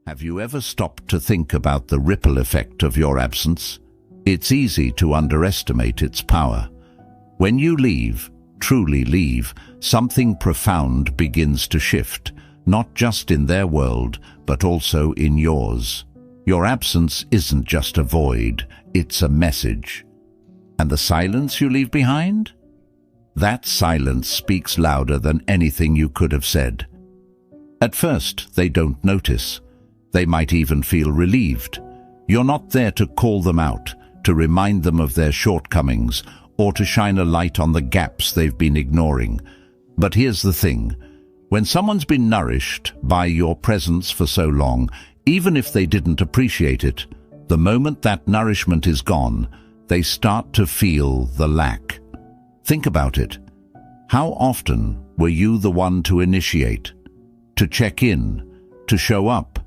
Have you ever stopped to think about the ripple effect of your absence? It's easy to underestimate its power. When you leave, truly leave, something profound begins to shift, not just in their world, but also in yours. Your absence isn't just a void, it's a message. And the silence you leave behind? That silence speaks louder than anything you could have said. At first, they don't notice. They might even feel relieved. You're not there to call them out, to remind them of their shortcomings, or to shine a light on the gaps they've been ignoring. But here's the thing. When someone's been nourished by your presence for so long, even if they didn't appreciate it, the moment that nourishment is gone, they start to feel the lack. Think about it. How often were you the one to initiate, to check in, to show up,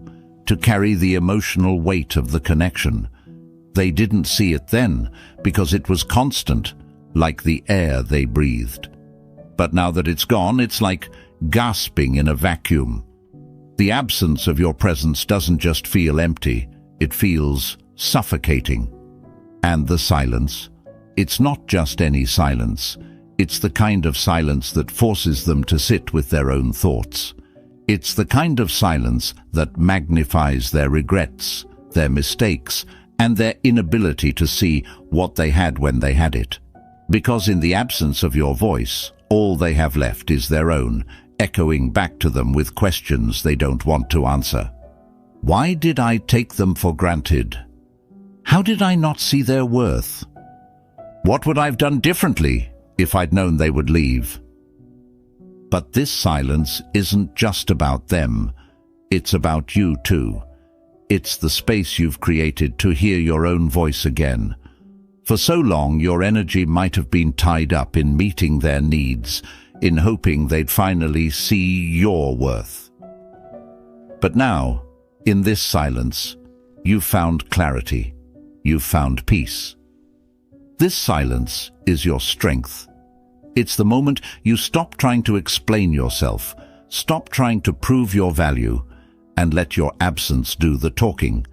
to carry the emotional weight of the connection? They didn't see it then because it was constant, like the air they breathed. But now that it's gone, it's like gasping in a vacuum. The absence of your presence doesn't just feel empty, it feels suffocating. And the silence? It's not just any silence. It's the kind of silence that forces them to sit with their own thoughts. It's the kind of silence that magnifies their regrets, their mistakes, and their inability to see what they had when they had it. Because in the absence of your voice, all they have left is their own, echoing back to them with questions they don't want to answer. Why did I take them for granted? How did I not see their worth? What would I have done differently if I'd known they would leave? But this silence isn't just about them. It's about you too. It's the space you've created to hear your own voice again. For so long, your energy might have been tied up in meeting their needs, in hoping they'd finally see your worth. But now, in this silence, you've found clarity. You've found peace. This silence is your strength. It's the moment you stop trying to explain yourself, stop trying to prove your value, and let your absence do the talking.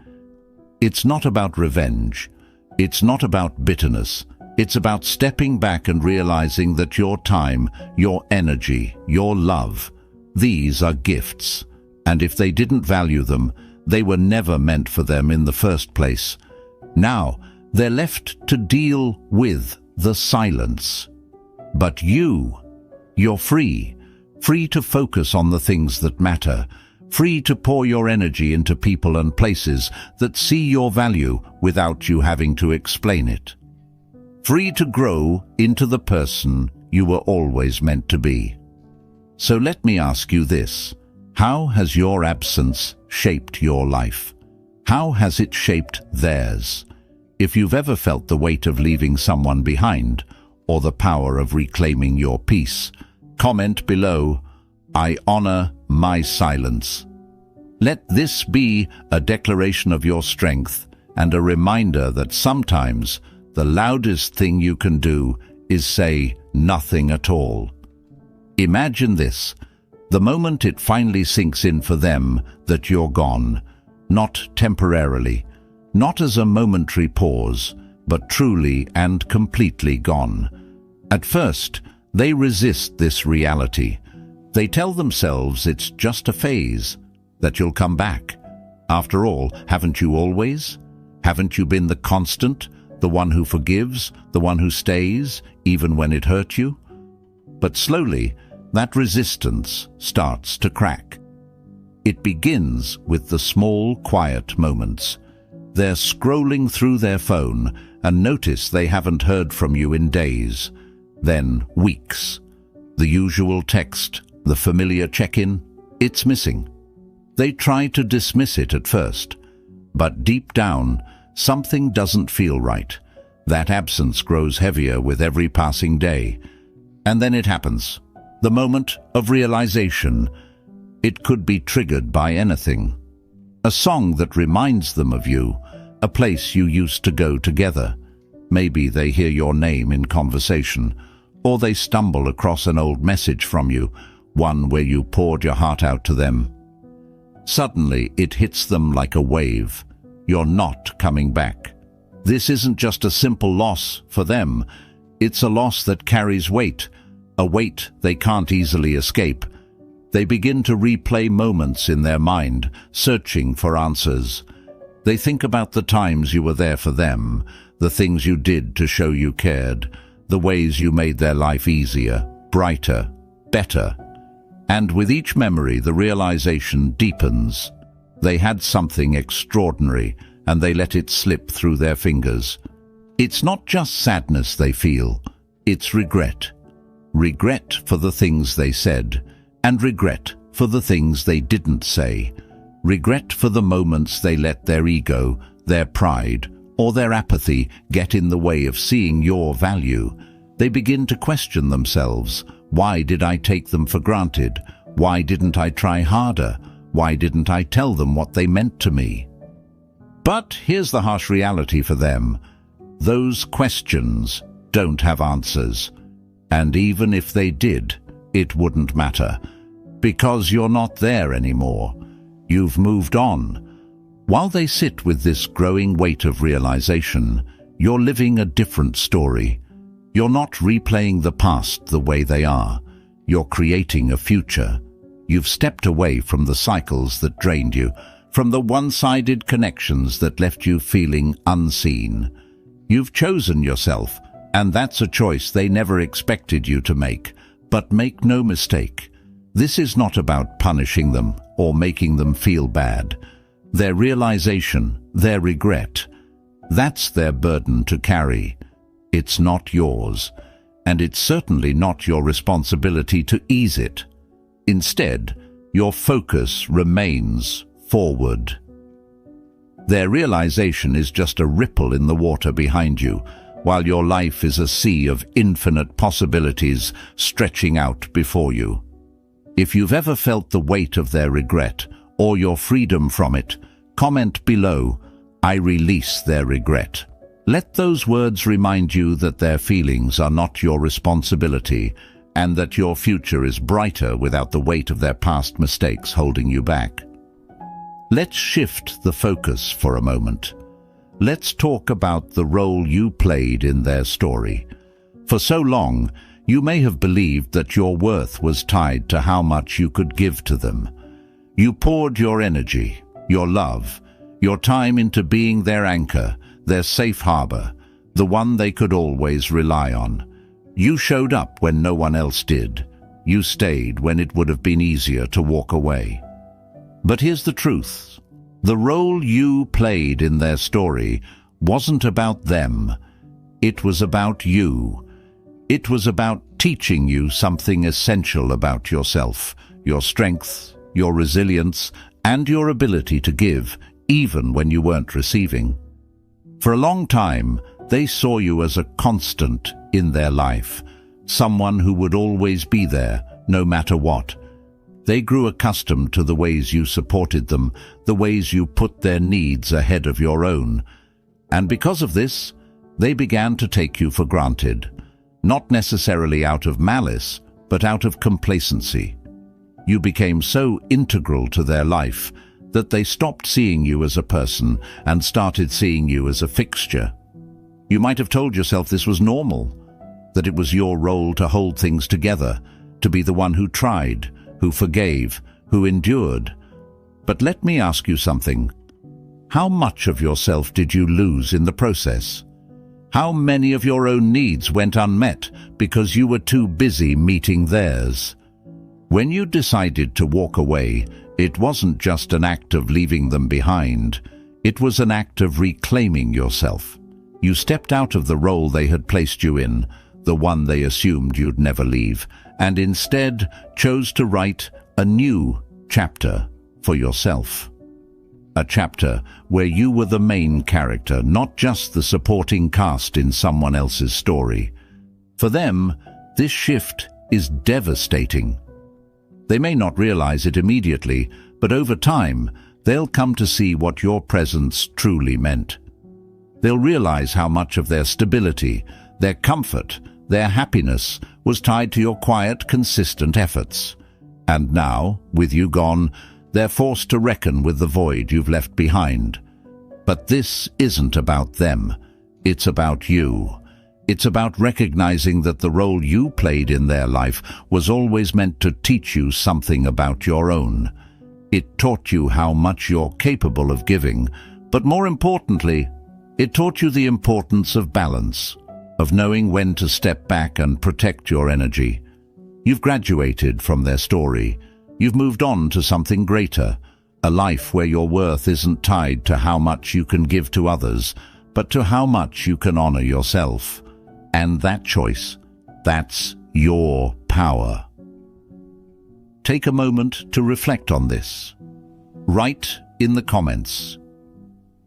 It's not about revenge. It's not about bitterness. It's about stepping back and realizing that your time, your energy, your love, these are gifts. And if they didn't value them, they were never meant for them in the first place. Now, they're left to deal with the silence. But you're free to focus on the things that matter, free to pour your energy into people and places that see your value without you having to explain it. Free to grow into the person you were always meant to be. So let me ask you this. How has your absence shaped your life? How has it shaped theirs? If you've ever felt the weight of leaving someone behind, or the power of reclaiming your peace, comment below. I honor my silence. Let this be a declaration of your strength and a reminder that sometimes the loudest thing you can do is say nothing at all. Imagine this, the moment it finally sinks in for them that you're gone, not temporarily, not as a momentary pause, but truly and completely gone. At first, they resist this reality. They tell themselves it's just a phase, that you'll come back. After all, haven't you always? Haven't you been the constant, the one who forgives, the one who stays, even when it hurt you? But slowly, that resistance starts to crack. It begins with the small, quiet moments. They're scrolling through their phone and notice they haven't heard from you in days, then weeks. The usual text, the familiar check-in, it's missing. They try to dismiss it at first, but deep down, something doesn't feel right. That absence grows heavier with every passing day. And then it happens. The moment of realization. It could be triggered by anything. A song that reminds them of you, a place you used to go together. Maybe they hear your name in conversation, or they stumble across an old message from you, one where you poured your heart out to them. Suddenly, it hits them like a wave. You're not coming back. This isn't just a simple loss for them. It's a loss that carries weight, a weight they can't easily escape. They begin to replay moments in their mind, searching for answers. They think about the times you were there for them, the things you did to show you cared, the ways you made their life easier, brighter, better. And with each memory, the realization deepens. They had something extraordinary, and they let it slip through their fingers. It's not just sadness they feel, it's regret. Regret for the things they said, and regret for the things they didn't say. Regret for the moments they let their ego, their pride, or their apathy get in the way of seeing your value. They begin to question themselves. Why did I take them for granted? Why didn't I try harder? Why didn't I tell them what they meant to me? But here's the harsh reality for them. Those questions don't have answers. And even if they did, it wouldn't matter. Because you're not there anymore. You've moved on. While they sit with this growing weight of realization, you're living a different story. You're not replaying the past the way they are. You're creating a future. You've stepped away from the cycles that drained you, from the one-sided connections that left you feeling unseen. You've chosen yourself, and that's a choice they never expected you to make. But make no mistake, this is not about punishing them or making them feel bad. Their realization, their regret, that's their burden to carry. It's not yours, and it's certainly not your responsibility to ease it. Instead, your focus remains forward. Their realization is just a ripple in the water behind you, while your life is a sea of infinite possibilities stretching out before you. If you've ever felt the weight of their regret, or your freedom from it, comment below, "I release their regret." Let those words remind you that their feelings are not your responsibility, and that your future is brighter without the weight of their past mistakes holding you back. Let's shift the focus for a moment. Let's talk about the role you played in their story. For so long, you may have believed that your worth was tied to how much you could give to them. You poured your energy, your love, your time into being their anchor, their safe harbor, the one they could always rely on. You showed up when no one else did. You stayed when it would have been easier to walk away. But here's the truth. The role you played in their story wasn't about them. It was about you. It was about teaching you something essential about yourself, your strength, your resilience, and your ability to give, even when you weren't receiving. For a long time, they saw you as a constant in their life, someone who would always be there, no matter what. They grew accustomed to the ways you supported them, the ways you put their needs ahead of your own. And because of this, they began to take you for granted, not necessarily out of malice, but out of complacency. You became so integral to their life that they stopped seeing you as a person and started seeing you as a fixture. You might have told yourself this was normal, that it was your role to hold things together, to be the one who tried, who forgave, who endured. But let me ask you something. How much of yourself did you lose in the process? How many of your own needs went unmet because you were too busy meeting theirs? When you decided to walk away, it wasn't just an act of leaving them behind. It was an act of reclaiming yourself. You stepped out of the role they had placed you in, the one they assumed you'd never leave, and instead chose to write a new chapter for yourself. A chapter where you were the main character, not just the supporting cast in someone else's story. For them, this shift is devastating. They may not realize it immediately, but over time, they'll come to see what your presence truly meant. They'll realize how much of their stability, their comfort, their happiness was tied to your quiet, consistent efforts. And now, with you gone, They're forced to reckon with the void you've left behind. But this isn't about them. It's about you. It's about recognizing that the role you played in their life was always meant to teach you something about your own. It taught you how much you're capable of giving, but more importantly, it taught you the importance of balance, of knowing when to step back and protect your energy. You've graduated from their story. You've moved on to something greater, a life where your worth isn't tied to how much you can give to others, but to how much you can honor yourself. And that choice, that's your power. Take a moment to reflect on this. Write in the comments,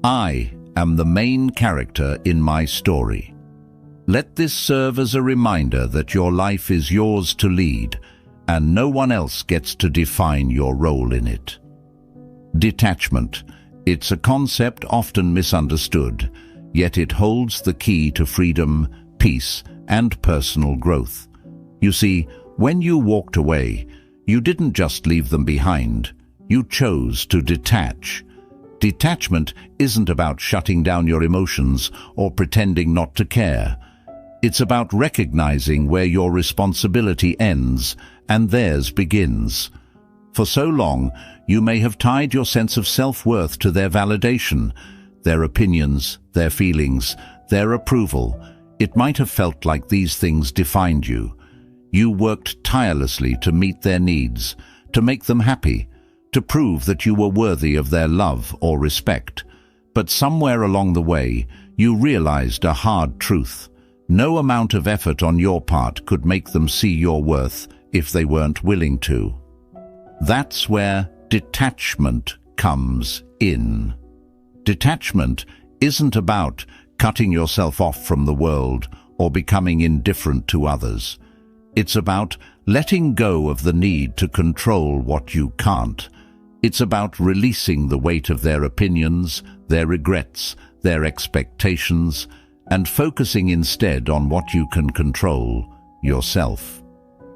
"I am the main character in my story." Let this serve as a reminder that your life is yours to lead, and no one else gets to define your role in it. Detachment. It's a concept often misunderstood, yet it holds the key to freedom, peace, and personal growth. You see, when you walked away, you didn't just leave them behind. You chose to detach. Detachment isn't about shutting down your emotions or pretending not to care. It's about recognizing where your responsibility ends and theirs begins. For so long, you may have tied your sense of self-worth to their validation, their opinions, their feelings, their approval. It might have felt like these things defined you. You worked tirelessly to meet their needs, to make them happy, to prove that you were worthy of their love or respect. But somewhere along the way, you realized a hard truth. No amount of effort on your part could make them see your worth if they weren't willing to. That's where detachment comes in. Detachment isn't about cutting yourself off from the world or becoming indifferent to others. It's about letting go of the need to control what you can't. It's about releasing the weight of their opinions, their regrets, their expectations, and focusing instead on what you can control, yourself.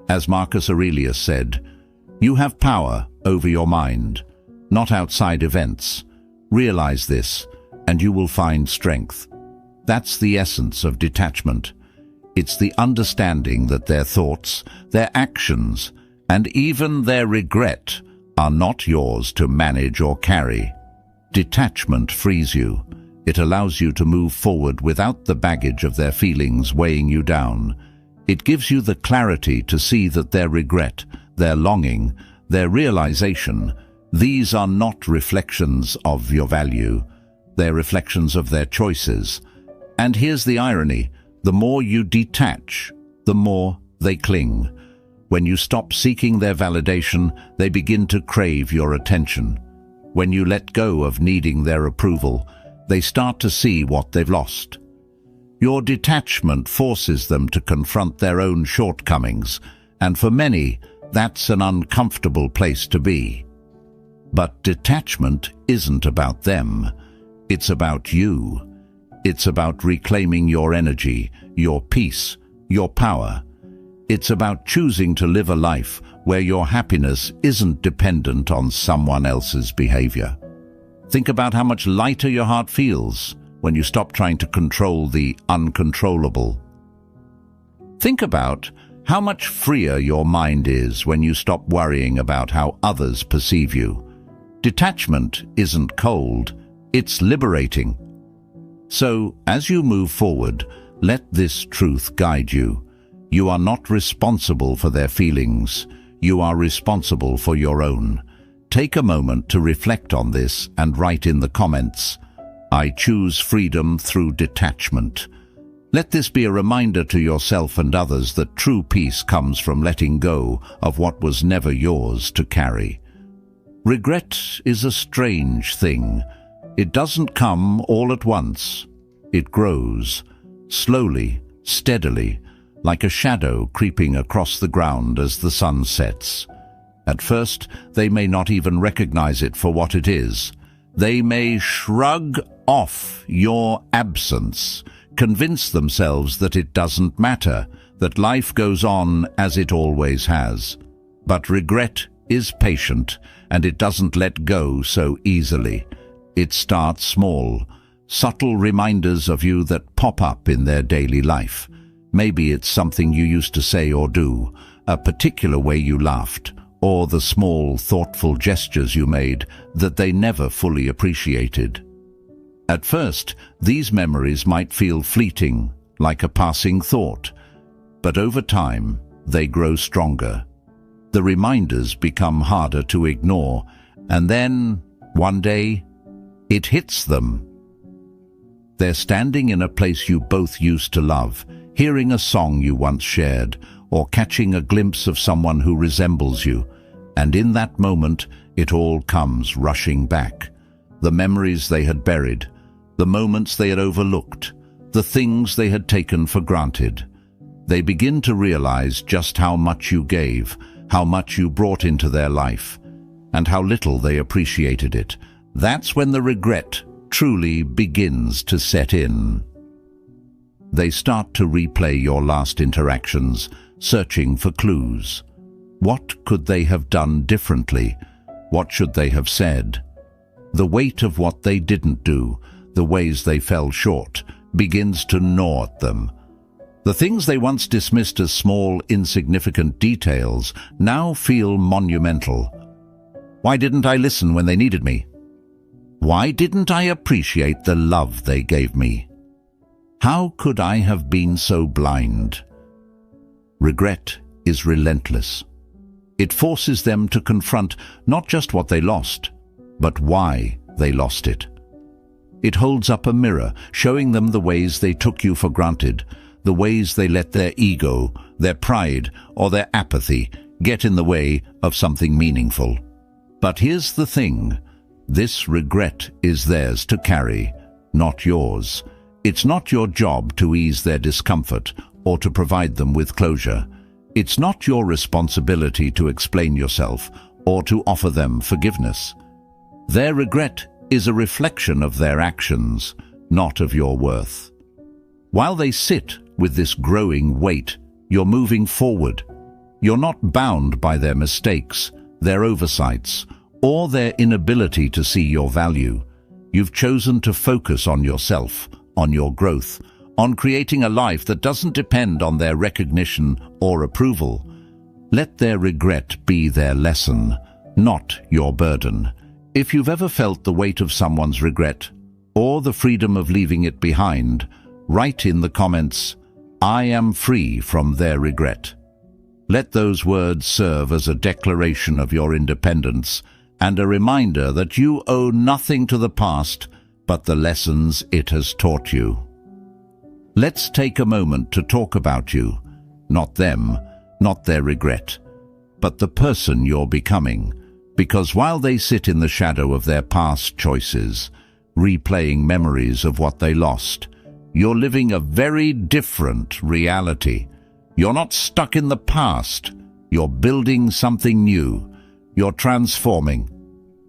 As Marcus Aurelius said, "You have power over your mind, not outside events. Realize this, and you will find strength." That's the essence of detachment. It's the understanding that their thoughts, their actions, and even their regret are not yours to manage or carry. Detachment frees you. It allows you to move forward without the baggage of their feelings weighing you down. It gives you the clarity to see that their regret, their longing, their realization, these are not reflections of your value. They're reflections of their choices. And here's the irony. The more you detach, the more they cling. When you stop seeking their validation, they begin to crave your attention. When you let go of needing their approval, they start to see what they've lost. Your detachment forces them to confront their own shortcomings, and for many, that's an uncomfortable place to be. But detachment isn't about them. It's about you. It's about reclaiming your energy, your peace, your power. It's about choosing to live a life where your happiness isn't dependent on someone else's behavior. Think about how much lighter your heart feels when you stop trying to control the uncontrollable. Think about how much freer your mind is when you stop worrying about how others perceive you. Detachment isn't cold, it's liberating. So, as you move forward, let this truth guide you. You are not responsible for their feelings. You are responsible for your own. Take a moment to reflect on this and write in the comments, "I choose freedom through detachment." Let this be a reminder to yourself and others that true peace comes from letting go of what was never yours to carry. Regret is a strange thing. It doesn't come all at once. It grows, slowly, steadily, like a shadow creeping across the ground as the sun sets. At first, they may not even recognize it for what it is. They may shrug off your absence, convince themselves that it doesn't matter, that life goes on as it always has. But regret is patient, and it doesn't let go so easily. It starts small, subtle reminders of you that pop up in their daily life. Maybe it's something you used to say or do, a particular way you laughed, or the small, thoughtful gestures you made that they never fully appreciated. At first, these memories might feel fleeting, like a passing thought, but over time, they grow stronger. The reminders become harder to ignore, and then, one day, it hits them. They're standing in a place you both used to love, hearing a song you once shared, or catching a glimpse of someone who resembles you, and in that moment, it all comes rushing back. The memories they had buried, the moments they had overlooked, the things they had taken for granted. They begin to realize just how much you gave, how much you brought into their life, and how little they appreciated it. That's when the regret truly begins to set in. They start to replay your last interactions, searching for clues. What could they have done differently? What should they have said? The weight of what they didn't do, the ways they fell short, begins to gnaw at them. The things they once dismissed as small, insignificant details now feel monumental. Why didn't I listen when they needed me? Why didn't I appreciate the love they gave me? How could I have been so blind? Regret is relentless. It forces them to confront not just what they lost, but why they lost it. It holds up a mirror, showing them the ways they took you for granted, the ways they let their ego, their pride, or their apathy get in the way of something meaningful. But here's the thing. This regret is theirs to carry, not yours. It's not your job to ease their discomfort or to provide them with closure. It's not your responsibility to explain yourself or to offer them forgiveness. Their regret is a reflection of their actions, not of your worth. While they sit with this growing weight, you're moving forward. You're not bound by their mistakes, their oversights, or their inability to see your value. You've chosen to focus on yourself, on your growth, on creating a life that doesn't depend on their recognition or approval. Let their regret be their lesson, not your burden. If you've ever felt the weight of someone's regret, or the freedom of leaving it behind, write in the comments, "I am free from their regret." Let those words serve as a declaration of your independence and a reminder that you owe nothing to the past but the lessons it has taught you. Let's take a moment to talk about you, not them, not their regret, but the person you're becoming, because while they sit in the shadow of their past choices, replaying memories of what they lost, you're living a very different reality. You're not stuck in the past. You're building something new. You're transforming.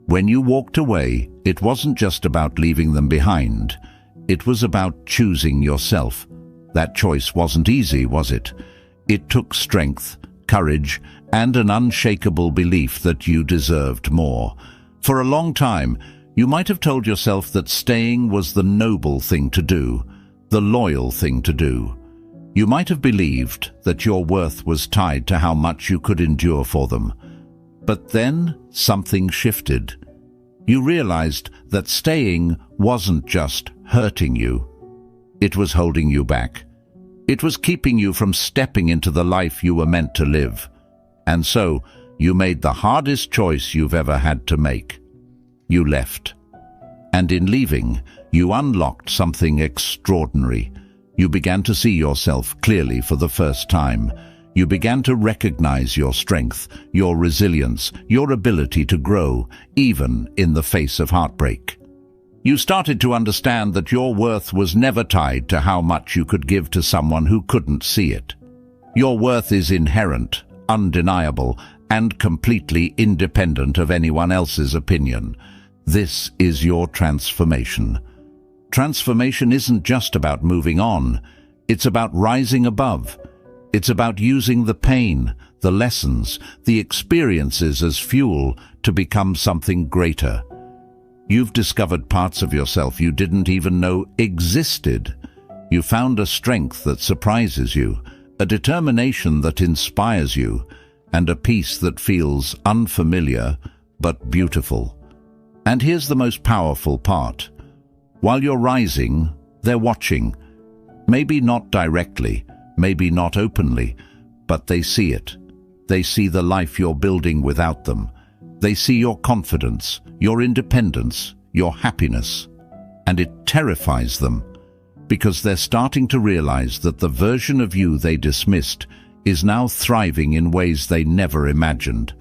When you walked away, it wasn't just about leaving them behind. It was about choosing yourself. That choice wasn't easy, was it? It took strength, courage, and an unshakable belief that you deserved more. For a long time, you might have told yourself that staying was the noble thing to do, the loyal thing to do. You might have believed that your worth was tied to how much you could endure for them. But then something shifted. You realized that staying wasn't just hurting you. It was holding you back. It was keeping you from stepping into the life you were meant to live. And so, you made the hardest choice you've ever had to make. You left. And in leaving, you unlocked something extraordinary. You began to see yourself clearly for the first time. You began to recognize your strength, your resilience, your ability to grow, even in the face of heartbreak. You started to understand that your worth was never tied to how much you could give to someone who couldn't see it. Your worth is inherent, undeniable, and completely independent of anyone else's opinion. This is your transformation. Transformation isn't just about moving on. It's about rising above. It's about using the pain, the lessons, the experiences as fuel to become something greater. You've discovered parts of yourself you didn't even know existed. You found a strength that surprises you, a determination that inspires you, and a peace that feels unfamiliar but beautiful. And here's the most powerful part. While you're rising, they're watching. Maybe not directly, maybe not openly, but they see it. They see the life you're building without them. They see your confidence, your independence, your happiness. And it terrifies them, because they're starting to realize that the version of you they dismissed is now thriving in ways they never imagined.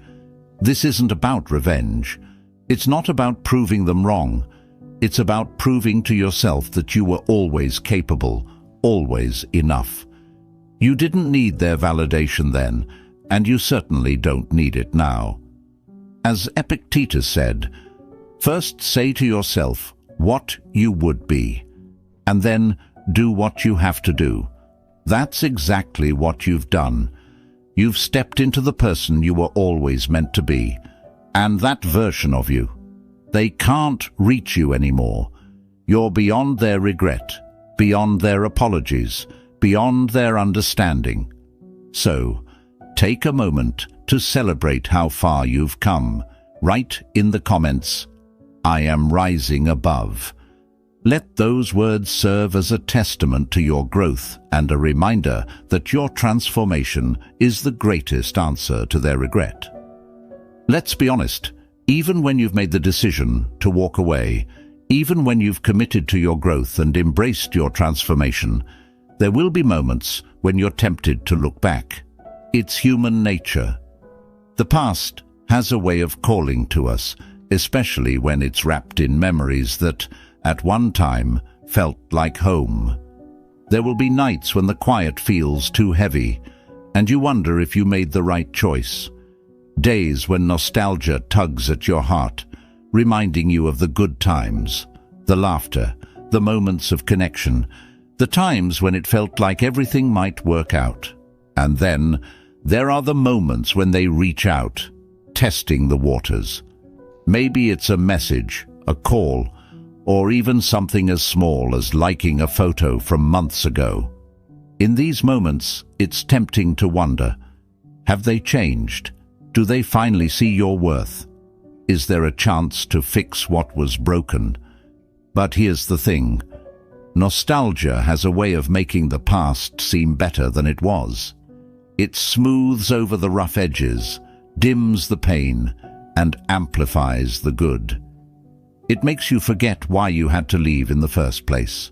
This isn't about revenge. It's not about proving them wrong. It's about proving to yourself that you were always capable, always enough. You didn't need their validation then, and you certainly don't need it now. As Epictetus said, first say to yourself what you would be, and then do what you have to do. That's exactly what you've done. You've stepped into the person you were always meant to be, and that version of you. They can't reach you anymore. You're beyond their regret, beyond their apologies, beyond their understanding. So, take a moment to celebrate how far you've come. Write in the comments, "I am rising above." Let those words serve as a testament to your growth and a reminder that your transformation is the greatest answer to their regret. Let's be honest, even when you've made the decision to walk away, even when you've committed to your growth and embraced your transformation, there will be moments when you're tempted to look back. It's human nature. The past has a way of calling to us, especially when it's wrapped in memories that, at one time, felt like home. There will be nights when the quiet feels too heavy, and you wonder if you made the right choice. Days when nostalgia tugs at your heart, reminding you of the good times, the laughter, the moments of connection, the times when it felt like everything might work out. And then, there are the moments when they reach out, testing the waters. Maybe it's a message, a call, or even something as small as liking a photo from months ago. In these moments, it's tempting to wonder, have they changed? Do they finally see your worth? Is there a chance to fix what was broken? But here's the thing. Nostalgia has a way of making the past seem better than it was. It smooths over the rough edges, dims the pain, and amplifies the good. It makes you forget why you had to leave in the first place.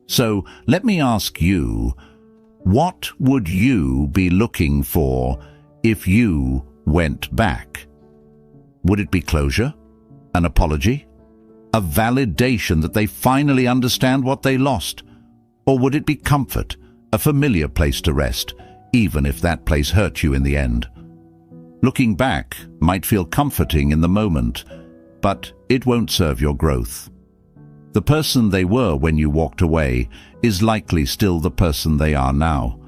So let me ask you, what would you be looking for if you went back? Would it be closure? An apology? A validation that they finally understand what they lost? Or would it be comfort, a familiar place to rest, even if that place hurt you in the end? Looking back might feel comforting in the moment, but it won't serve your growth. The person they were when you walked away is likely still the person they are now.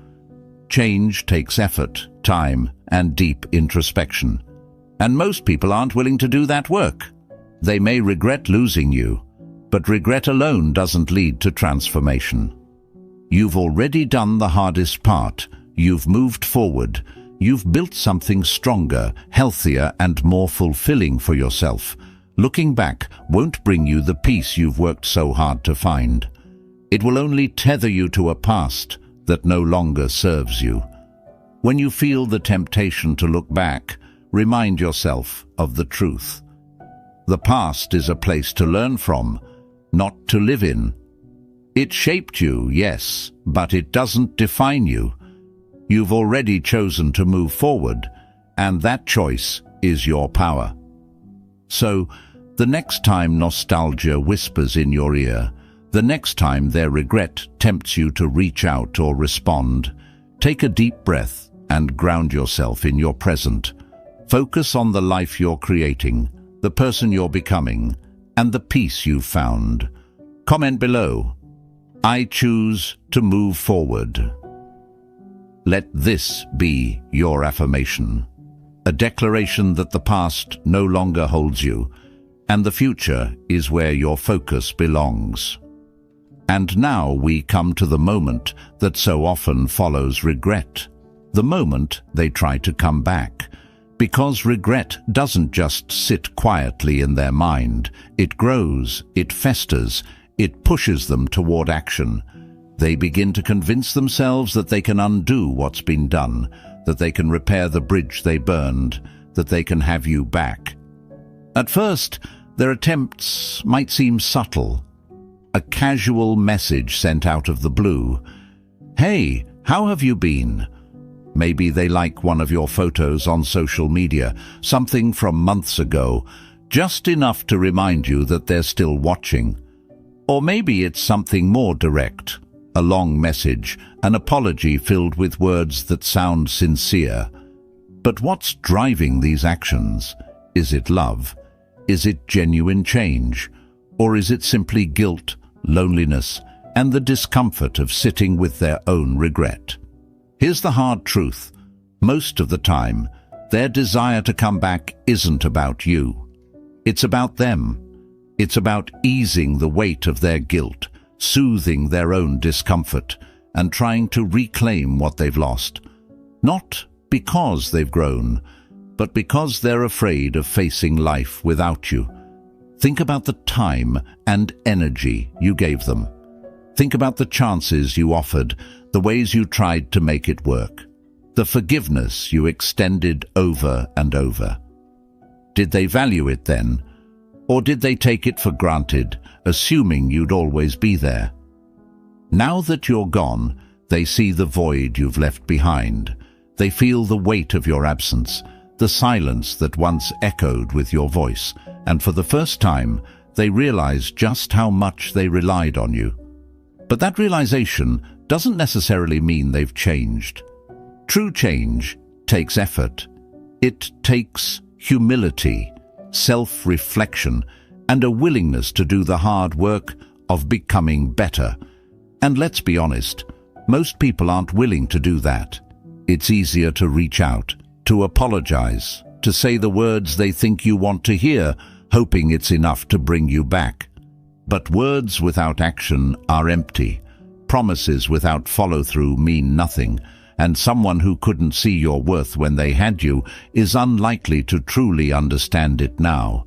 Change takes effort, time, and deep introspection. And most people aren't willing to do that work. They may regret losing you, but regret alone doesn't lead to transformation. You've already done the hardest part. You've moved forward. You've built something stronger, healthier, and more fulfilling for yourself. Looking back won't bring you the peace you've worked so hard to find. It will only tether you to a past that no longer serves you. When you feel the temptation to look back, remind yourself of the truth. The past is a place to learn from, not to live in. It shaped you, yes, but it doesn't define you. You've already chosen to move forward, and that choice is your power. So, the next time nostalgia whispers in your ear, the next time their regret tempts you to reach out or respond, take a deep breath and ground yourself in your present. Focus on the life you're creating, the person you're becoming, and the peace you've found. Comment below, "I choose to move forward." Let this be your affirmation, a declaration that the past no longer holds you, and the future is where your focus belongs. And now we come to the moment that so often follows regret, the moment they try to come back. Because regret doesn't just sit quietly in their mind, it grows, it festers, it pushes them toward action. They begin to convince themselves that they can undo what's been done, that they can repair the bridge they burned, that they can have you back. At first, their attempts might seem subtle. A casual message sent out of the blue. "Hey, how have you been?" Maybe they like one of your photos on social media, something from months ago, just enough to remind you that they're still watching. Or maybe it's something more direct, a long message, an apology filled with words that sound sincere. But what's driving these actions? Is it love? Is it genuine change? Or is it simply guilt, loneliness, and the discomfort of sitting with their own regret? Here's the hard truth. Most of the time, their desire to come back isn't about you. It's about them. It's about easing the weight of their guilt, soothing their own discomfort, and trying to reclaim what they've lost. Not because they've grown, but because they're afraid of facing life without you. Think about the time and energy you gave them. Think about the chances you offered, the ways you tried to make it work, the forgiveness you extended over and over. Did they value it then? Or did they take it for granted, assuming you'd always be there? Now that you're gone, they see the void you've left behind. They feel the weight of your absence, the silence that once echoed with your voice, and for the first time, they realize just how much they relied on you. But that realization doesn't necessarily mean they've changed. True change takes effort. It takes humility, self-reflection, and a willingness to do the hard work of becoming better. And let's be honest, most people aren't willing to do that. It's easier to reach out, to apologize, to say the words they think you want to hear, hoping it's enough to bring you back. But words without action are empty. Promises without follow-through mean nothing, and someone who couldn't see your worth when they had you is unlikely to truly understand it now.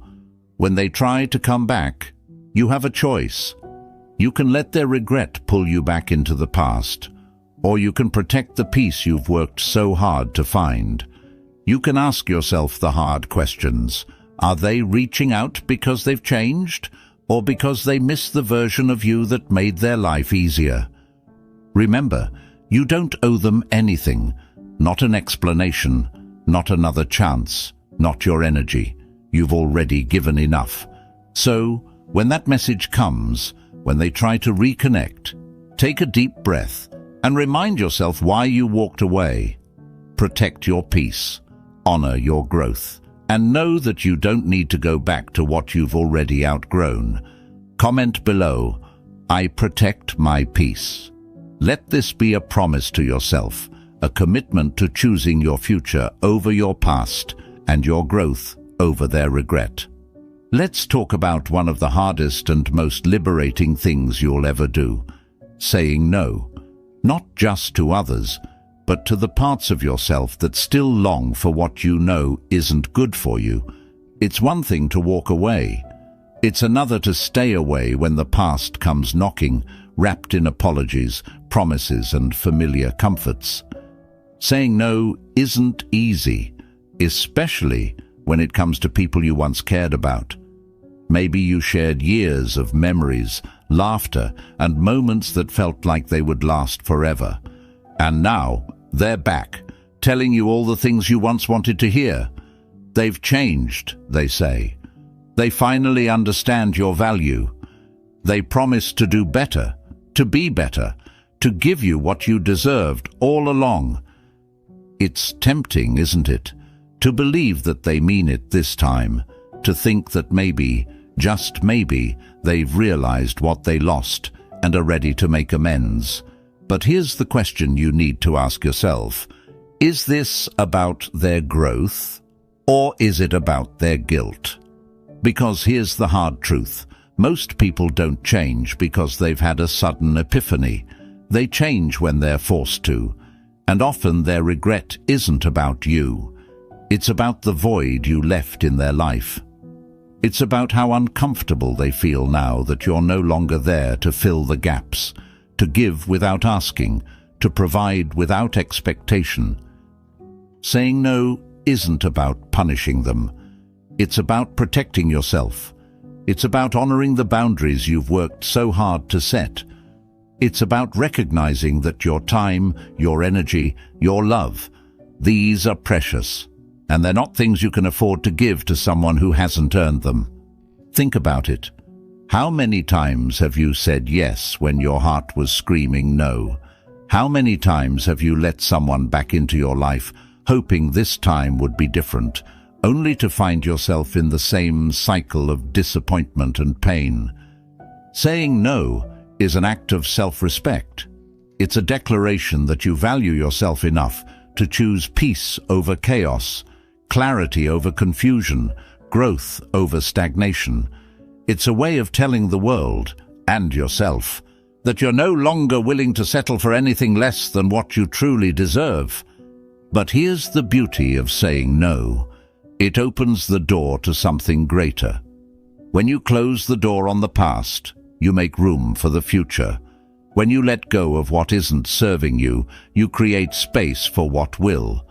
When they try to come back, you have a choice. You can let their regret pull you back into the past, or you can protect the peace you've worked so hard to find. You can ask yourself the hard questions. Are they reaching out because they've changed, or because they miss the version of you that made their life easier? Remember, you don't owe them anything, not an explanation, not another chance, not your energy. You've already given enough. So, when that message comes, when they try to reconnect, take a deep breath and remind yourself why you walked away. Protect your peace, honor your growth, and know that you don't need to go back to what you've already outgrown. Comment below, "I protect my peace." Let this be a promise to yourself, a commitment to choosing your future over your past and your growth over their regret. Let's talk about one of the hardest and most liberating things you'll ever do: saying no. Not just to others, but to the parts of yourself that still long for what you know isn't good for you. It's one thing to walk away. It's another to stay away when the past comes knocking, wrapped in apologies, promises, and familiar comforts. Saying no isn't easy, especially when it comes to people you once cared about. Maybe you shared years of memories, laughter, and moments that felt like they would last forever. And now, they're back, telling you all the things you once wanted to hear. They've changed, they say. They finally understand your value. They promise to do better, to be better, to give you what you deserved all along. It's tempting, isn't it, to believe that they mean it this time, to think that maybe, just maybe, they've realized what they lost and are ready to make amends. But here's the question you need to ask yourself. Is this about their growth, or is it about their guilt? Because here's the hard truth. Most people don't change because they've had a sudden epiphany. They change when they're forced to. And often their regret isn't about you. It's about the void you left in their life. It's about how uncomfortable they feel now that you're no longer there to fill the gaps, to give without asking, to provide without expectation. Saying no isn't about punishing them. It's about protecting yourself. It's about honoring the boundaries you've worked so hard to set. It's about recognizing that your time, your energy, your love, these are precious, and they're not things you can afford to give to someone who hasn't earned them. Think about it. How many times have you said yes when your heart was screaming no? How many times have you let someone back into your life, hoping this time would be different, only to find yourself in the same cycle of disappointment and pain? Saying no is an act of self-respect. It's a declaration that you value yourself enough to choose peace over chaos, clarity over confusion, growth over stagnation. It's a way of telling the world, and yourself, that you're no longer willing to settle for anything less than what you truly deserve. But here's the beauty of saying no. It opens the door to something greater. When you close the door on the past, you make room for the future. When you let go of what isn't serving you, you create space for what will.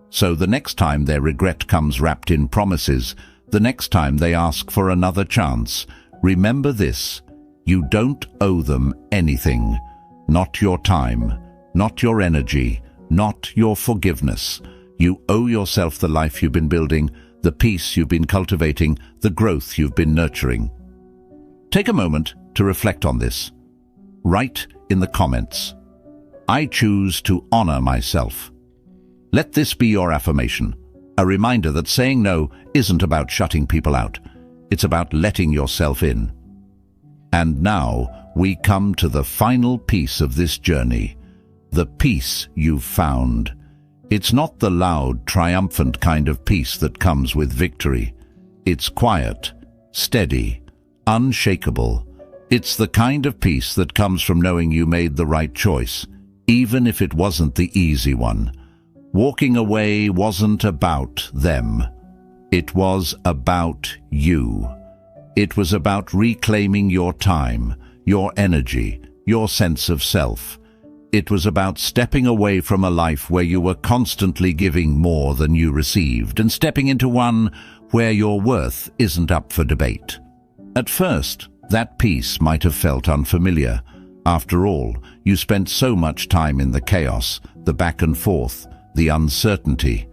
So the next time their regret comes wrapped in promises, the next time they ask for another chance, remember this: you don't owe them anything. Not your time, not your energy, not your forgiveness. You owe yourself the life you've been building, the peace you've been cultivating, the growth you've been nurturing. Take a moment to reflect on this. Write in the comments, "I choose to honor myself." Let this be your affirmation, a reminder that saying no isn't about shutting people out. It's about letting yourself in. And now we come to the final piece of this journey, the peace you've found. It's not the loud, triumphant kind of peace that comes with victory. It's quiet, steady, unshakable. It's the kind of peace that comes from knowing you made the right choice, even if it wasn't the easy one. Walking away wasn't about them. It was about you. It was about reclaiming your time, your energy, your sense of self. It was about stepping away from a life where you were constantly giving more than you received and stepping into one where your worth isn't up for debate. At first, that peace might have felt unfamiliar. After all, you spent so much time in the chaos, the back and forth, the uncertainty.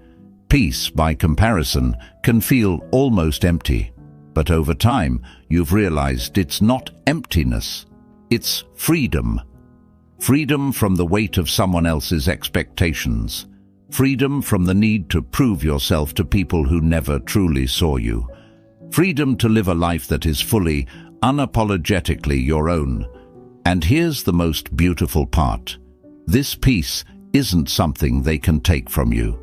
Peace, by comparison, can feel almost empty. But over time, you've realized it's not emptiness, it's freedom. Freedom from the weight of someone else's expectations. Freedom from the need to prove yourself to people who never truly saw you. Freedom to live a life that is fully, unapologetically your own. And here's the most beautiful part. This peace isn't something they can take from you.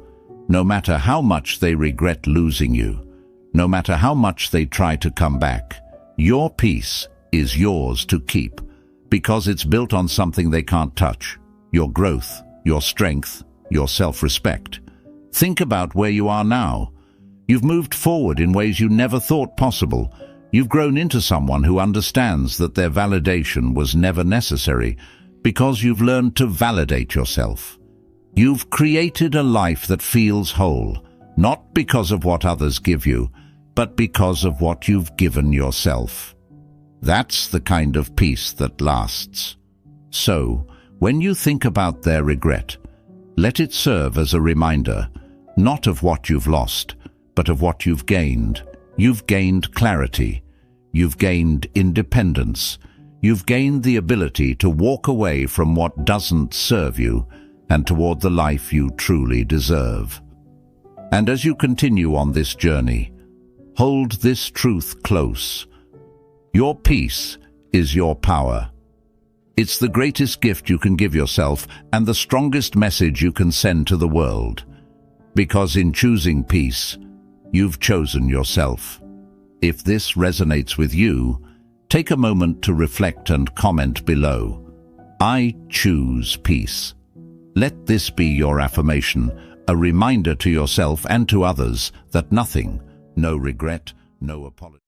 No matter how much they regret losing you, no matter how much they try to come back, your peace is yours to keep, because it's built on something they can't touch: your growth, your strength, your self-respect. Think about where you are now. You've moved forward in ways you never thought possible. You've grown into someone who understands that their validation was never necessary, because you've learned to validate yourself. You've created a life that feels whole, not because of what others give you, but because of what you've given yourself. That's the kind of peace that lasts. So, when you think about their regret, let it serve as a reminder, not of what you've lost, but of what you've gained. You've gained clarity. You've gained independence. You've gained the ability to walk away from what doesn't serve you and toward the life you truly deserve. And as you continue on this journey, hold this truth close. Your peace is your power. It's the greatest gift you can give yourself and the strongest message you can send to the world. Because in choosing peace, you've chosen yourself. If this resonates with you, take a moment to reflect and comment below. I choose peace. Let this be your affirmation, a reminder to yourself and to others that nothing, no regret, no apology.